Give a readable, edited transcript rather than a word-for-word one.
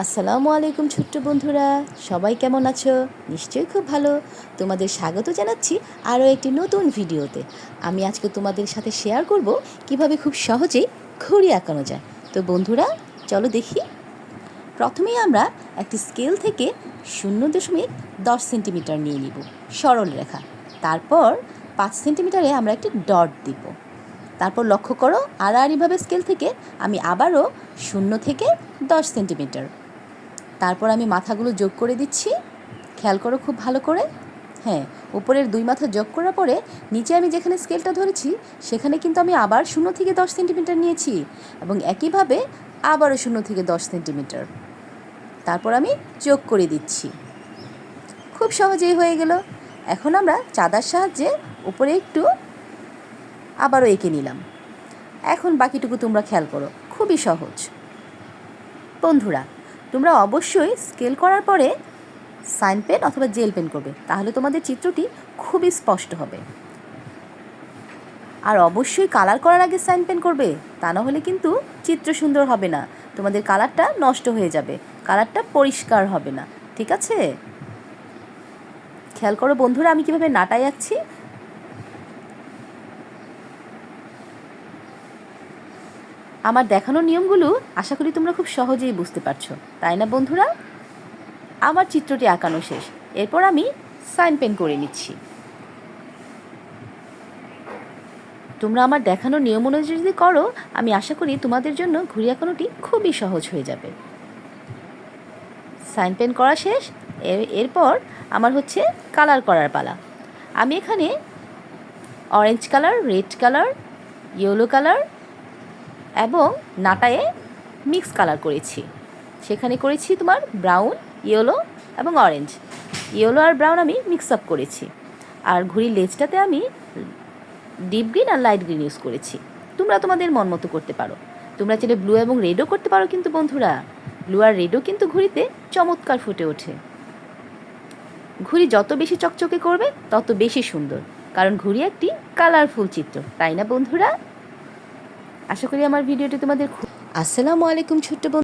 আসসালামু আলাইকুম ছোট্ট বন্ধুরা, সবাই কেমন আছো? নিশ্চয়ই খুব ভালো। তোমাদের স্বাগত জানাচ্ছি আরও একটি নতুন ভিডিওতে। আমি আজকে তোমাদের সাথে শেয়ার করব কিভাবে খুব সহজেই ঘড়ি আঁকানো যায়। তো বন্ধুরা, চলো দেখি। প্রথমেই আমরা একটি স্কেল থেকে 0.10 সেন্টিমিটার নিয়ে নিব সরল রেখা। তারপর 5 সেন্টিমিটারে আমরা একটি ডট দিব। তারপর লক্ষ্য করো, আড়াআড়িভাবে স্কেল থেকে আমি আবারও 0 থেকে 10 সেন্টিমিটার। তারপর আমি মাথাগুলো যোগ করে দিচ্ছি। খেয়াল করো খুব ভালো করে। হ্যাঁ, উপরের 2 মাথা যোগ করার পরে নিচে আমি যেখানে স্কেলটা ধরেছি সেখানে কিন্তু আমি আবার 0 থেকে 10 সেন্টিমিটার নিয়েছি এবং একইভাবে আবারও 0 থেকে 10 সেন্টিমিটার। তারপর আমি যোগ করে দিচ্ছি। খুব সহজেই হয়ে গেল। এখন আমরা চাঁদার সাহায্যে উপরে একটু আবারও এঁকে নিলাম। এখন বাকিটুকু তোমরা খেয়াল করো, খুবই সহজ। বন্ধুরা, তোমরা অবশ্যই স্কেল করার পরে সাইন পেন অথবা জেল পেন করবে, তাহলে তোমাদের চিত্রটি খুবই স্পষ্ট হবে। আর অবশ্যই কালার করার আগে সাইন পেন করবে, তা না হলে কিন্তু চিত্র সুন্দর হবে না, তোমাদের কালারটা নষ্ট হয়ে যাবে, কালারটা পরিষ্কার হবে না। ঠিক আছে? খেয়াল করো বন্ধুরা, আমি কীভাবে নাটাই আঁকছি। আমার দেখানো নিয়মগুলো আশা করি তোমরা খুব সহজেই বুঝতে পারছো, তাই না বন্ধুরা? আমার চিত্রটি আঁকানো শেষ। এরপর আমি সাইন পেন করে নিচ্ছি। তোমরা আমার দেখানো নিয়ম অনুযায়ী যদি করো, আমি আশা করি তোমাদের জন্য ঘুড়ি আঁকানোটি খুবই সহজ হয়ে যাবে। সাইন পেন করা শেষ। এরপর আমার হচ্ছে কালার করার পালা। আমি এখানে orange colour, red colour, yellow colour এবং নাটায়ে মিক্স কালার করেছি। সেখানে করেছি তোমার ব্রাউন, ইয়েলো এবং অরেঞ্জ। ইয়েলো আর ব্রাউন আমি মিক্স আপ করেছি। আর ঘুড়ির লেজটাতে আমি ডিপ গ্রিন আর লাইট গ্রিন ইউজ করেছি। তোমরা তোমাদের মন মতো করতে পারো। তোমরা চাইলে ব্লু এবং রেডও করতে পারো, কিন্তু বন্ধুরা ব্লু আর রেডও কিন্তু ঘুড়িতে চমৎকার ফুটে ওঠে। ঘুড়ি যত বেশি চকচকে করবে তত বেশি সুন্দর, কারণ ঘুড়ি একটি কালারফুল চিত্র, তাই না বন্ধুরা? আশা করি আমার ভিডিওটি তোমাদের আসসালামু আলাইকুম ছোট্ট